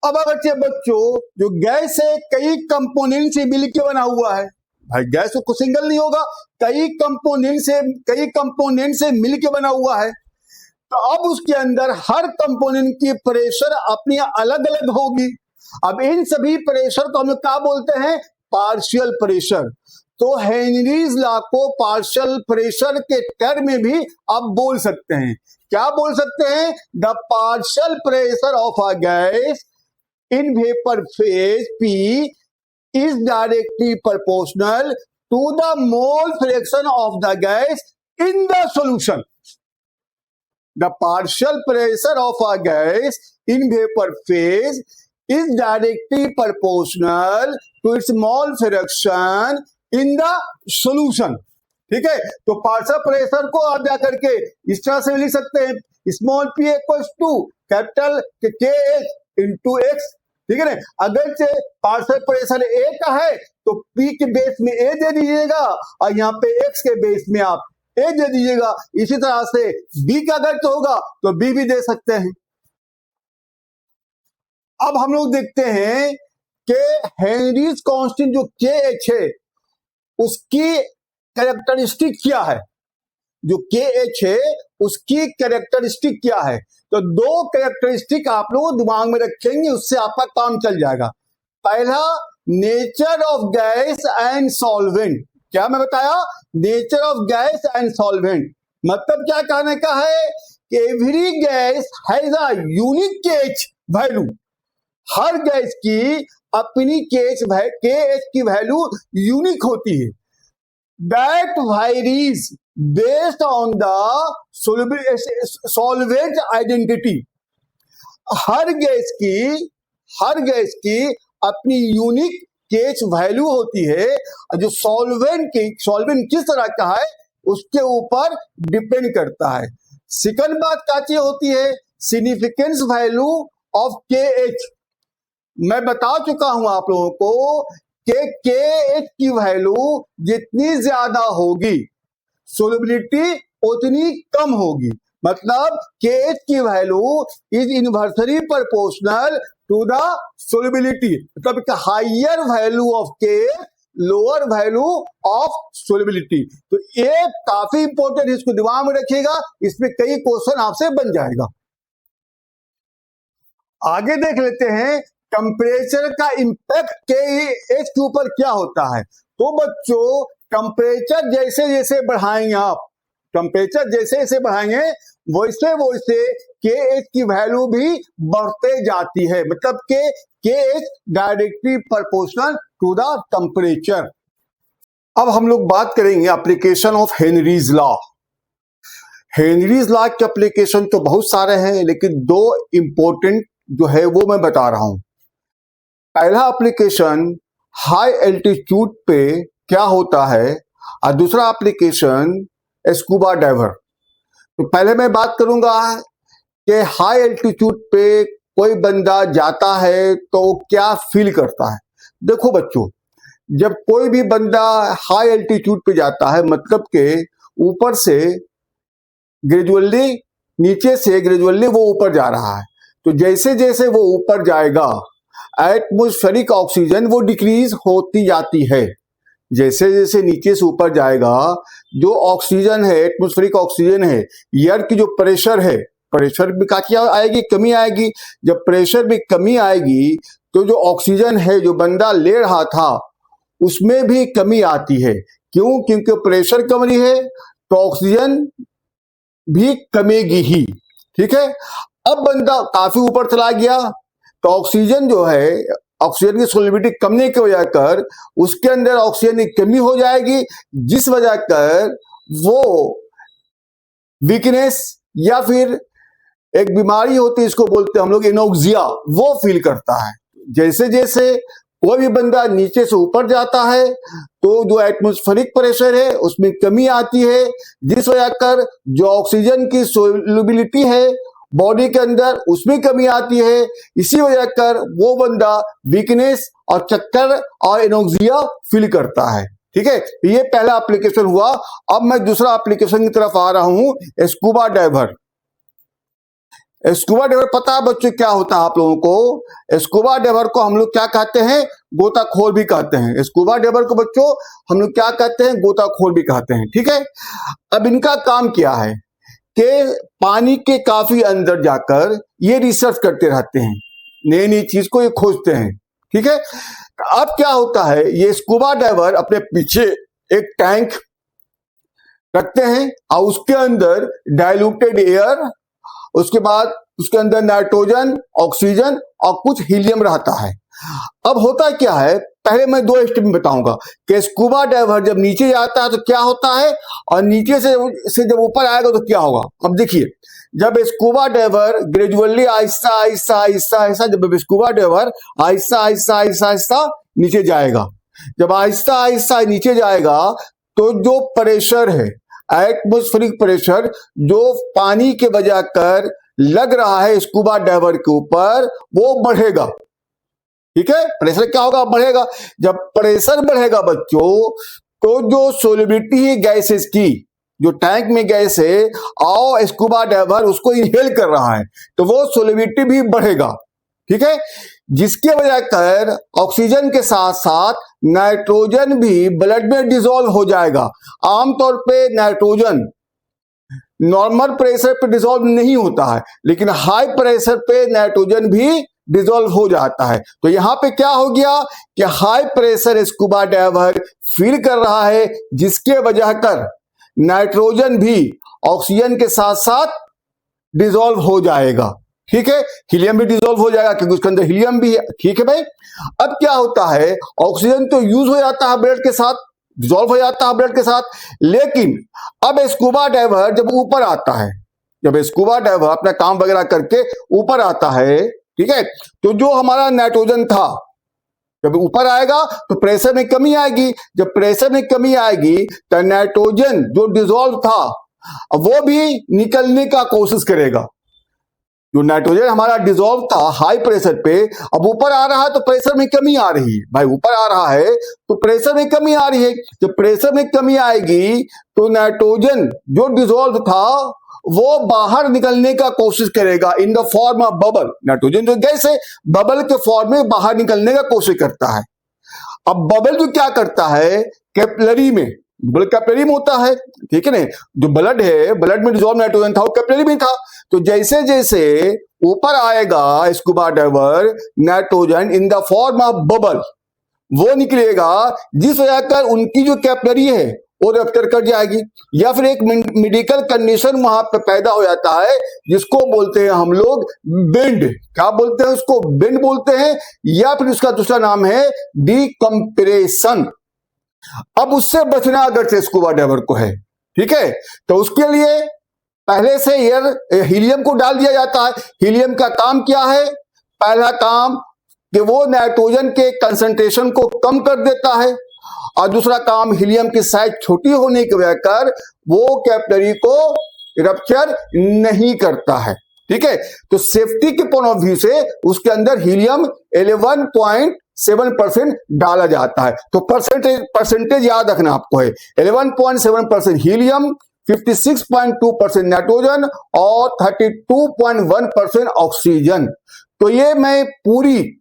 अब अगर बच्चों जो गैस है कई कंपोनेंट से मिलकर बना हुआ है, भाई गैस तो सिंगल नहीं होगा, कई कंपोनेंट से मिलकर बना हुआ है, तो अब उसके अंदर हर कंपोनेंट की प्रेशर अपनी अलग अलग होगी। अब इन सभी प्रेशर को हम लोग क्या बोलते हैं? Partial pressure. तो हेनरीज लॉ को पार्शियल प्रेशर के टर्म में भी आप बोल सकते हैं। क्या बोल सकते हैं? The partial pressure of a gas in vapor phase P is directly proportional to the mole fraction of the gas in the solution. The partial pressure of a gas in vapor phase is directly proportional to its mole fraction in the solution. ठीक है, तो partial pressure को आप जाकर के इस तरह से लिख सकते हैं, small p equals to capital K H into X. ठीक है ना, अगर से पार्शियल प्रेशर ए का है तो p के बेस में ए दे दीजिएगा और यहाँ पे x के बेस में आप ए दे दीजिएगा. इसी तरह से b का अगर तो होगा तो b भी दे सकते हैं. अब हम लोग देखते हैं कि हेनरीज कांस्टेंट जो के एच है उसकी कैरेक्टरिस्टिक क्या है. जो के एच है उसकी कैरेक्टरिस्टिक क्या है. तो दो कैरेक्टरिस्टिक आप लोग दिमाग में रखेंगे, उससे आपका काम चल जाएगा. पहला, nature of gas and solvent. क्या मैं बताया? Nature of gas and solvent. मतलब क्या कहने का है कि every gas has a unique KH value. Her gas की अपनी केएच की वैल्यू यूनिक होती है. That varies based on the solvent identity. Her gas की अपनी यूनिक केएच वैल्यू होती है. जो सॉल्वेंट किस तरह का है उसके ऊपर डिपेंड करता है. सेकंड बात क्या चीज होती है? Significance value of KH. मैं बता चुका हूं आप लोगों को कि केएच की वैल्यू जितनी ज्यादा होगी सोल्युबिलिटी उतनी कम होगी. मतलब केएच की value is inversely proportional to the solubility. मतलब higher value of KH lower value of solubility. तो ये काफी इंपॉर्टेंट है, इसको दिमाग में रखिएगा, इसमें कई क्वेश्चन आपसे बन जाएगा. आगे देख लेते हैं टेम्परेचर का इंपैक्ट केएच के ऊपर क्या होता है. तो बच्चों, टेम्परेचर जैसे जैसे बढ़ाएंगे आप, टेम्परेचर जैसे जैसे बढ़ाएंगे वैसे वैसे केएच की वैल्यू भी बढ़ते जाती है. मतलब के KH directly proportional to the temperature. अब हम लोग बात करेंगे application of Henry's law. Henry's law के एप्लीकेशन तो बहुत सारे हैं, लेकिन दो इंपॉर्टेंट जो है वो मैं बता रहा हूं. पहला एप्लीकेशन हाई एल्टीट्यूड पे क्या होता है और दूसरा एप्लीकेशन स्कूबा डाइवर. तो पहले मैं बात करूंगा कि हाई एल्टीट्यूड पे कोई बंदा जाता है तो क्या फील करता है. देखो बच्चों, जब कोई भी बंदा हाई एल्टीट्यूड पे जाता है मतलब के ऊपर से ग्रेजुअली नीचे से ग्रेजुअली वो ऊपर जा रहा है. तो जैसे जैसे वो ऊपर जाएगा एटमॉस्फेरिक ऑक्सीजन वो डिक्रीज होती जाती है. जैसे जैसे नीचे से ऊपर जाएगा जो ऑक्सीजन है, एटमॉस्फेरिक ऑक्सीजन है, एयर की जो प्रेशर है, प्रेशर में क्या आएगी? कमी आएगी. जब प्रेशर में कमी आएगी तो जो ऑक्सीजन है जो बंदा ले रहा था उसमें भी कमी आती है. क्यों? क्योंकि प्रेशर कम रही है तो ऑक्सीजन भी कमेगी ही. ठीक है. अब बंदा काफी ऊपर चला गया तो ऑक्सीजन जो है, ऑक्सीजन की सोल्युबिलिटी कमने की वजह कर उसके अंदर ऑक्सीजन की कमी हो जाएगी, जिस वजह कर वो वीकनेस या फिर एक बीमारी होती है, इसको बोलते हैं हम लोग एनोक्सिया, वो फील करता है. जैसे जैसे कोई भी बंदा नीचे से ऊपर जाता है तो जो एटमॉस्फेरिक प्रेशर है उसमें कमी आती है, जिस वजह कर जो ऑक्सीजन की सोल्युबिलिटी है बॉडी के अंदर उसमें कमी आती है. इसी वजह कर वो बंदा वीकनेस और चक्कर और एनोक्सिया फील करता है. ठीक है. ये पहला एप्लीकेशन हुआ. अब मैं दूसरा एप्लीकेशन की तरफ आ रहा हूं, स्कूबा डाइवर. स्कूबा डाइवर पता है बच्चों क्या होता है आप लोगों को? स्कूबा डाइवर को हम लोग क्या कहते हैं? गोताखोर भी कहते हैं. स्कूबा डाइवर को बच्चों हम लोग क्या कहते हैं? गोताखोर भी कहते हैं. ठीक है. अब इनका काम क्या है कि पानी के काफी अंदर जाकर ये रिसर्च करते रहते हैं, नई नई चीज को ये खोजते हैं. ठीक है. अब क्या होता है, ये स्कूबा डाइवर अपने पीछे एक टैंक रखते हैं और उसके अंदर डाइल्यूटेड एयर, उसके बाद उसके अंदर नाइट्रोजन, ऑक्सीजन और कुछ हीलियम रहता है. अब होता क्या है, पहले मैं 2 स्टेप में बताऊंगा कि स्कूबा डाइवर जब नीचे जाता है तो क्या होता है और नीचे से जब ऊपर आएगा तो क्या होगा। अब देखिए, जब scuba diver gradually Aahista Aahista Aahista Aahista जब स्कूबा डाइवर आहिस्ता आहिस्ता आहिस्ता आहिस्ता नीचे जाएगा, जब आहिस्ता आहिस्ता नीचे जाएगा तो जो प्रेशर है, एटमॉस्फेरिक प्रेशर जो पानी के बजा कर लग रहा है स्कूबा डाइवर के ऊपर, वो बढ़ेगा। ठीक है, प्रेशर क्या होगा, बढ़ेगा। जब प्रेशर बढ़ेगा बच्चों, तो जो सोलिबिलिटी है गैसेस की, जो टैंक में गैस है और स्कूबा डाइवर उसको इनहेल कर रहा है, तो वो सोलिबिलिटी भी बढ़ेगा। ठीक है, जिसके वजह कर ऑक्सीजन के साथ साथ नाइट्रोजन भी ब्लड में डिसॉल्व हो जाएगा। आमतौर पे नाइट्रोजन नॉर्मल प्रेशर पे डिसॉल्व नहीं होता है, लेकिन हाई प्रेशर पे नाइट्रोजन भी डिसॉल्व हो जाता है। तो यहां पे क्या हो गया कि high pressure scuba diver feel कर रहा है, जिसके वजह कर नाइट्रोजन भी ऑक्सीजन के साथ साथ डिसॉल्व हो जाएगा। ठीक है, हीलियम भी डिसॉल्व हो जाएगा क्योंकि उसके अंदर हीलियम भी है। ठीक है भाई, अब क्या होता है, ऑक्सीजन तो यूज हो जाता है ब्लड के साथ, डिसॉल्व हो जाता है ब्लड के साथ, लेकिन अब स्कूबा डाइवर जब ऊपर आता है, जब स्कूबा डाइवर अपना काम वगैरह करके ऊपर आता है, ठीक है, तो जो हमारा नाइट्रोजन था जब ऊपर आएगा तो प्रेशर में कमी आएगी। जब प्रेशर में कमी आएगी तो नाइट्रोजन जो डिसॉल्व था वो भी निकलने का कोशिश करेगा। जो नाइट्रोजन हमारा डिसॉल्व था हाई प्रेशर पे, अब ऊपर आ रहा है तो प्रेशर में कमी आ रही है। भाई ऊपर आ रहा है तो प्रेशर में कमी आ रही है। जब प्रेशर में कमी आएगी तो नाइट्रोजन जो डिसॉल्व था वो बाहर निकलने का कोशिश करेगा in the form of bubble. Nitrogen जो गैस है बबल के फॉर्म में बाहर निकलने का कोशिश करता है। अब बबल जो क्या करता है, कैपिलरी में, बबल कैपिलरी में होता है, ठीक है ना, जो ब्लड है, ब्लड में डिसॉल्व नाइट्रोजन था वो कैपिलरी में था। तो जैसे जैसे ऊपर आएगा scuba diver, nitrogen in the form of bubble वो निकलेगा, जिस वजह कर उनकी जो कैपिलरी है वो रप्चर कर जाएगी, या फिर एक मेडिकल कंडीशन वहां पे पैदा हो जाता है जिसको बोलते हैं हम लोग बेंड। क्या बोलते हैं उसको, बेंड बोलते हैं, या फिर उसका दूसरा नाम है डिकम्प्रेशन। अब उससे बचना अगर से स्कूबा डाइवर को है, ठीक है, तो उसके लिए पहले से एयर हीलियम को डाल दिया जाता है। हीलियम का काम क्या है, पहला काम कि वो नाइट्रोजन के कंसंट्रेशन को कम कर देता है, और दूसरा काम हीलियम की साइज छोटी होने की वजह कर वो कैपिलरी को रप्चर नहीं करता है। ठीक है, तो सेफ्टी के पॉइंट ऑफ व्यू से उसके अंदर हीलियम 11.7% डाला जाता है। तो परसेंटेज याद रखना आपको है, 11.7% हीलियम, 56.2% नाइट्रोजन और 32.1% ऑक्सीजन। तो ये मैं पूरी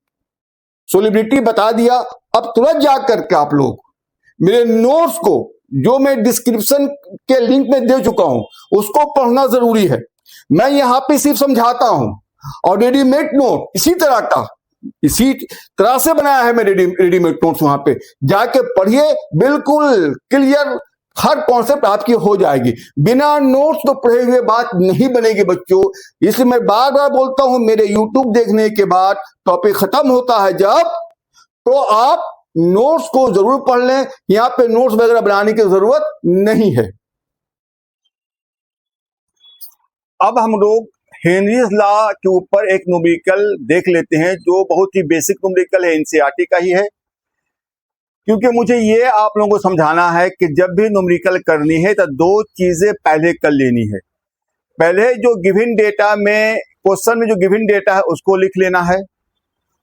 सोलिबिलिटी बता दिया। अब तुरंत जाकर के आप लोग मेरे नोट्स को जो मैं डिस्क्रिप्शन के लिंक में दे चुका हूं उसको पढ़ना जरूरी है। मैं यहां पे सिर्फ समझाता हूं, और रेडीमेड नोट इसी तरह से बनाया है। मैं रेडीमेड नोट्स वहां पे जाके पढ़िए, बिल्कुल क्लियर हर कॉन्सेप्ट आपकी हो जाएगी। बिना नोट्स तो पढ़े हुए बात नहीं बनेगी बच्चों। इसलिए मैं बार बार बोलता हूं, मेरे यूट्यूब देखने के बाद टॉपिक खत्म होता है जब, तो आप नोट्स को जरूर पढ़ लें। यहां पे नोट्स वगैरह बनाने की जरूरत नहीं है। अब हम लोग हेनरीज लॉ के ऊपर एक न्यूमेरिकल देख लेते हैं जो बहुत ही बेसिक न्यूमेरिकल है, एनसीईआरटी का ही है, क्योंकि मुझे ये आप लोगों को समझाना है कि जब भी न्यूमेरिकल करनी है तो 2 चीजें पहले कर लेनी है। पहले जो गिवन डेटा में, क्वेश्चन में जो गिवन डेटा है उसको लिख लेना है।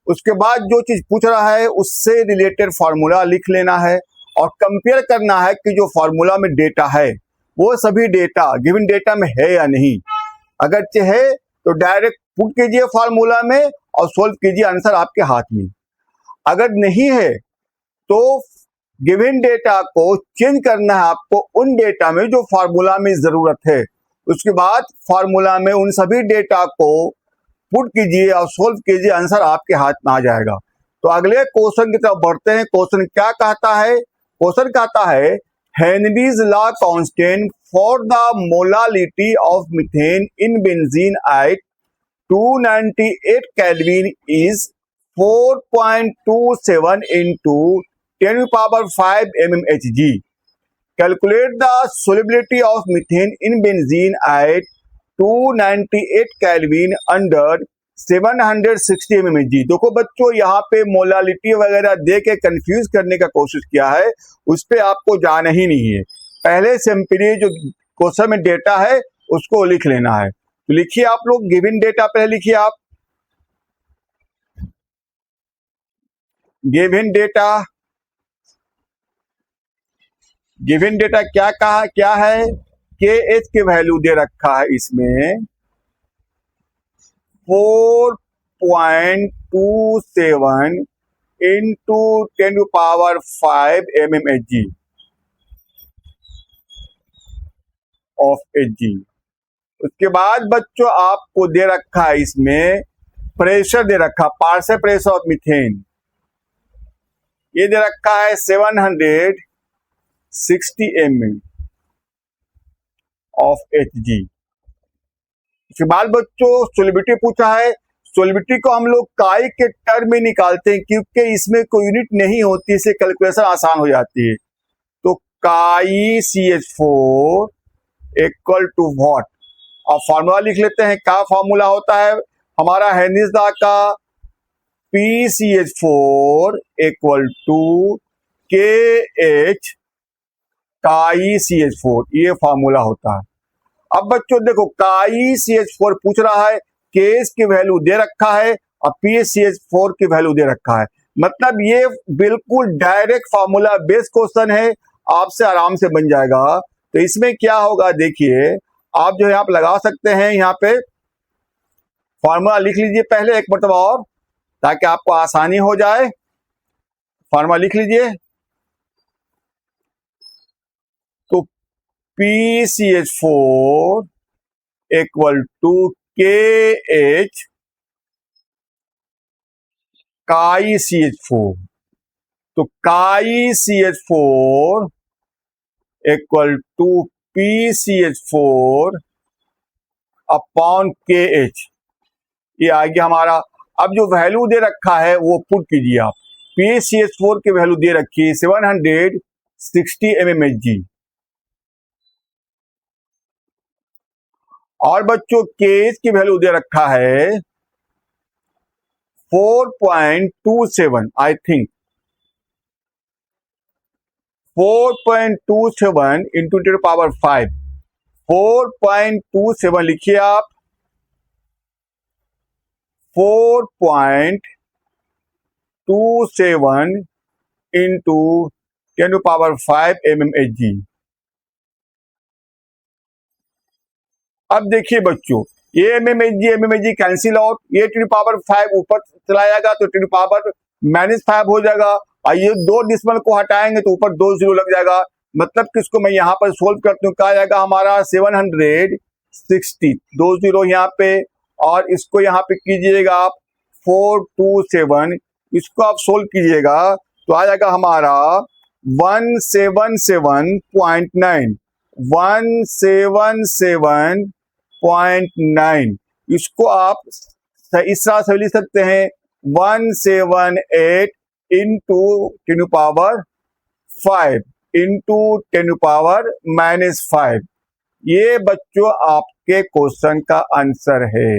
उसके बाद जो चीज पूछ रहा है उससे रिलेटेड फार्मूला लिख लेना है, और कंपेयर करना है कि जो फार्मूला में डेटा है वो सभी डेटा गिवन डेटा में है या नहीं। अगर चाहे तो डायरेक्ट पुट कीजिए फार्मूला में और सोल्व कीजिए, आंसर आपके हाथ में। अगर नहीं है तो गिवन डेटा को चेंज करना है आपको उन डेटा में जो फार्मूला में जरूरत है। उसके बाद फार्मूला में उन सभी डेटा को पुट कीजिए और सोल्व कीजिए, आंसर आपके हाथ में आ जाएगा। तो अगले क्वेश्चन की तरफ बढ़ते हैं। क्वेश्चन क्या कहता है, क्वेश्चन कहता है Henry's law constant for the molality of methane in benzene at 298 kelvin is 4.27 into 10 to the power 5 mmHg. Calculate the solubility of methane in benzene at 298 Kelvin under 760 mmHg. देखो बच्चों, यहाँ पे molality वगैरह दे के confuse करने का कोशिश किया है, उस पर आपको जाना ही नहीं है। पहले सिंपली जो क्वेश्चन में डेटा है उसको लिख लेना है। तो लिखिए आप लोग, गिवन डेटा पहले लिखिए आप। गिवन डेटा क्या है? के एच की वैल्यू दे रखा है इसमें 4.27 into 10 to the power 5 mmHg of Hg। उसके बाद बच्चों आपको दे रखा है इसमें प्रेशर दे रखा, पार्शियल प्रेशर ऑफ मीथेन, ये दे रखा है 760 ml ऑफ Hg। उसके बाद बच्चों सोलिबिलिटी पूछा है। सोलिबिलिटी को हम लोग काई के टर्म में निकालते हैं, क्योंकि इसमें कोई यूनिट नहीं होती, इससे कैलकुलेशन आसान हो जाती है। तो काई CH4 इक्वल टू व्हाट? अब फॉर्मूला लिख लेते हैं। क्या फॉर्मूला होता है हमारा हेनरीज लॉ का? PCH4 इक्वल टू KH काई CH4, ये फॉर्मूला होता है। अब बच्चों देखो, काई CH4 पूछ रहा है, केस की वैल्यू दे रखा है और PCH4 की वैल्यू दे रखा है। मतलब ये बिल्कुल डायरेक्ट फॉर्मूला बेस्ड क्वेश्चन है, आपसे आराम से बन जाएगा। तो इसमें क्या होगा देखिए, आप जो है आप लगा सकते हैं, यहाँ पे फॉर्मूला लिख लीजिए पहले एक मरतबा और, ताकि आपको आसानी हो जाए। फॉर्मूला लिख लीजिए। तो PCH4 इक्वल टू KH काई CH4। तो काई CH4 equal to PCH4 upon KH, ये आ गया हमारा। अब जो वैल्यू दे रखा है वो पुट कीजिए आप। PCH4 की वैल्यू दे रखी है 760 mmHg, और बच्चों केस की वैल्यू दे रखा है 4.27, I think 4.27 into 10 to the power 5। 4.27 लिखिए आप, 4.27 into 10 to the power 5 mmHg। अब देखिए बच्चों, ये mmHg कैंसिल आउट, ये 10 to the power 5 ऊपर चला जाएगा तो 10 to the power -5 हो जाएगा, और ये दो डिसिमल को हटाएंगे तो ऊपर 2 जीरो लग जाएगा। मतलब किसको मैं यहाँ पर सोल्व करती हूँ, क्या आएगा हमारा 760, 2 जीरो यहाँ पे, और इसको यहाँ पे कीजिएगा आप 427, इसको आप सोल्व कीजिएगा तो आ जाएगा हमारा 177.9, 177.9। इसको आप इस तरह से लिख सकते हैं 178 into 10 to the power 5 into 10 to the power -5। ये बच्चों आपके क्वेश्चन का आंसर है।